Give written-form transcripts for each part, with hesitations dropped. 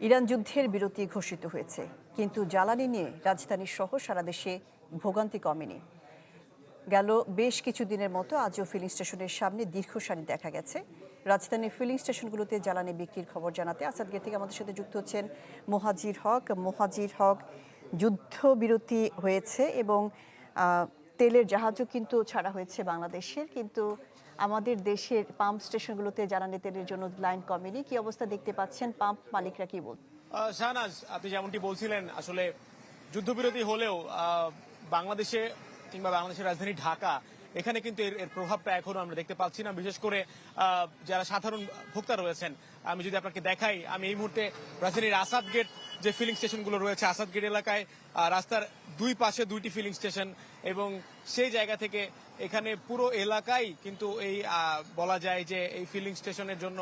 Iran যুদ্ধের বিরতি ঘোষিত হয়েছে, কিন্তু জ্বালানি নিয়ে রাজধানী সহ সারা দেশে ভোগান্তি কমেনি। গেল বেশ কিছুদিনের মতো আজও ফিলিং স্টেশনের সামনে দীর্ঘ সারি দেখা গেছে। রাজধানীর ফিলিং স্টেশনগুলোতে জ্বালানি বিক্রির খবর জানাতে আসাদগেট থেকে আমাদের সাথে যুক্ত হচ্ছেন মোহাজির হক। যুদ্ধবিরতি হয়েছে এবং তেলের জাহাজও কিন্তু ছাড়া হয়েছে বাংলাদেশের, কিন্তু আমাদের দেশের পাম্প স্টেশনগুলোতে জ্বালানি তেলের জন্য লাইন কমেনি। কি অবস্থা দেখতে পাচ্ছেন? পাম্প মালিকরা কি বল? শাহনাজ, আপনি যেমনটি বলছিলেন, আসলে যুদ্ধবিরতি হলেও বাংলাদেশে কিংবা বাংলাদেশের রাজধানী ঢাকা, এখানে কিন্তু এর প্রভাবটা এখনো আমরা দেখতে পাচ্ছি না। বিশেষ করে যারা সাধারণ ভোক্তা রয়েছেন, আমি যদি আপনাকে দেখাই, আমি এই মুহূর্তে রাজধানীর আসাদগেট যে ফিলিং স্টেশনগুলো রয়েছে, আসাদগেট এলাকায় রাস্তার দুই পাশে দুইটি ফিলিং স্টেশন, এবং সেই জায়গা থেকে এখানে পুরো এলাকায় কিন্তু এই বলা যায় যে এই ফিলিং স্টেশনের জন্য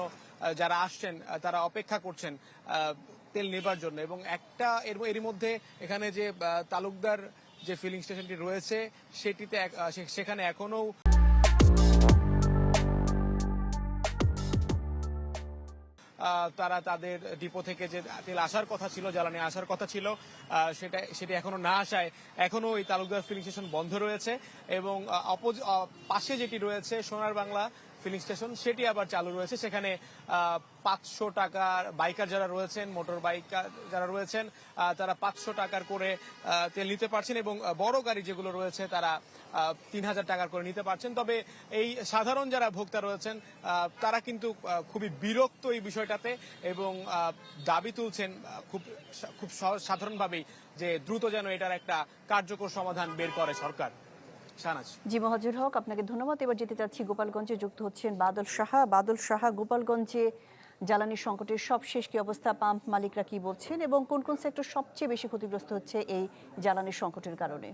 যারা আসছেন তারা অপেক্ষা করছেন তেল নেবার জন্য। এবং একটা এরই মধ্যে এখানে যে তালুকদার যে ফিলিং স্টেশনটি রয়েছে সেটিতে সেখানে এখনো তারা তাদের ডিপো থেকে যে তেল আসার কথা ছিল, জ্বালানি আসার কথা ছিল, সেটি এখনো না আসায় এখনো এই তালুকদার ফিলিং স্টেশন বন্ধ রয়েছে। এবং পাশে যেটি রয়েছে সোনার বাংলা ফিলিং স্টেশন, সেটি আবার চালু রয়েছে। সেখানে 500 টাকার বাইকার যারা রয়েছেন, মোটর বাইকার যারা রয়েছেন, তারা 500 টাকার করে তেল নিতে পারছেন, এবং বড় গাড়ি যেগুলো রয়েছে তারা 3000 টাকার করে নিতে পারছেন। তবে এই সাধারণ যারা ভোক্তা রয়েছেন তারা কিন্তু খুবই বিরক্ত এই বিষয়টাতে, এবং দাবি তুলছেন খুব সাধারণভাবেই যে দ্রুত যেন এটার একটা কার্যকর সমাধান বের করে সরকার। জি মোহাজির হক, আপনাকে ধন্যবাদ। এবার যেতে চাচ্ছি গোপালগঞ্জে, যুক্ত হচ্ছেন বাদল সাহা। গোপালগঞ্জে জ্বালানি সংকটের সবশেষ কি অবস্থা? পাম্প মালিকরা কি বলছেন এবং কোন কোন সেক্টর সবচেয়ে বেশি ক্ষতিগ্রস্ত হচ্ছে এই জ্বালানি সংকটের কারণে?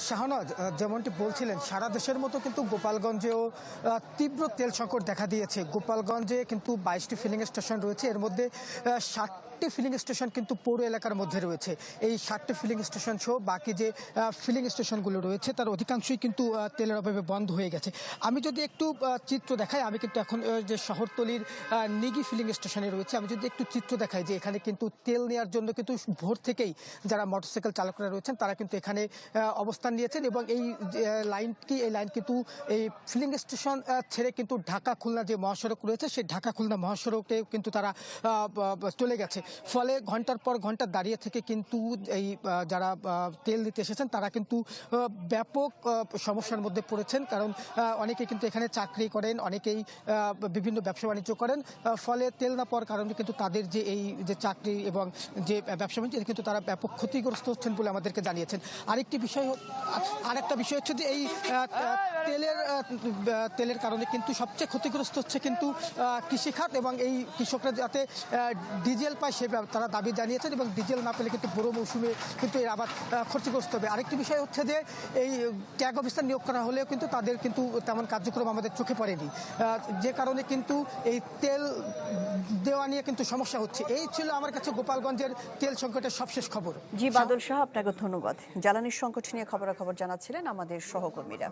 শাহনাজ, যেমনটি বলছিলেন, সারা দেশের মতো কিন্তু গোপালগঞ্জেও তীব্র তেল সংকট দেখা দিয়েছে। গোপালগঞ্জে কিন্তু 22টি ফিলিং স্টেশন রয়েছে, এর মধ্যে 60টি ফিলিং স্টেশন কিন্তু পৌর এলাকার মধ্যে রয়েছে। এই 60টি ফিলিং স্টেশন সহ বাকি যে ফিলিং স্টেশনগুলো রয়েছে তার অধিকাংশই কিন্তু তেলের অভাবে বন্ধ হয়ে গেছে। আমি যদি একটু চিত্র দেখাই, আমি কিন্তু এখন যে শহরতলির নিগি ফিলিং স্টেশনে রয়েছে, আমি যদি একটু চিত্র দেখাই যে এখানে কিন্তু তেল নেওয়ার জন্য কিন্তু ভোর থেকেই যারা মোটরসাইকেল চালকরা রয়েছেন তারা কিন্তু এখানে অবস্থান নিয়েছেন। এবং এই লাইন কিন্তু এই ফিলিং স্টেশন ছেড়ে কিন্তু ঢাকা খুলনা যে মহাসড়ক রয়েছে সেই ঢাকা খুলনা মহাসড়কে কিন্তু তারা চলে গেছে। ফলে ঘন্টার পর ঘন্টা দাঁড়িয়ে থেকে কিন্তু এই যারা তেল দিতে এসেছেন তারা কিন্তু ব্যাপক সমস্যার মধ্যে পড়েছেন। কারণ অনেকে কিন্তু এখানে চাকরি করেন, অনেকেই বিভিন্ন ব্যবসা বাণিজ্য করেন। ফলে তেল না পাওয়ার কারণে কিন্তু তাদের যে এই যে চাকরি এবং যে ব্যবসা বাণিজ্য কিন্তু তারা ব্যাপক ক্ষতিগ্রস্ত হচ্ছেন বলে আমাদেরকে জানিয়েছেন। আরেকটা বিষয় হচ্ছে যে এই তেলের কারণে কিন্তু সবচেয়ে ক্ষতিগ্রস্ত হচ্ছে কিন্তু কৃষিখাত, এবং এই কৃষকরা যাতে ডিজেল পায় সে তারা দাবি জানিয়েছেন, এবং ডিজেল না পেলে কিন্তু বড় মৌসুমে কিন্তু এর আবার ক্ষতিগ্রস্ত হবে। আরেকটি বিষয় হচ্ছে যে এই ট্যাগ অফিসার নিয়োগ করা হলেও কিন্তু তাদের কিন্তু তেমন কার্যক্রম আমাদের চোখে পড়েনি, যে কারণে কিন্তু এই তেল দেওয়া নিয়ে কিন্তু সমস্যা হচ্ছে। এই ছিল আমার কাছে গোপালগঞ্জের তেল সংকটের সবশেষ খবর। জি বাদল সাহা, আপনাকে ধন্যবাদ। জ্বালানির সংকট নিয়ে খবরাখবর জানাচ্ছিলেন আমাদের সহকর্মীরা।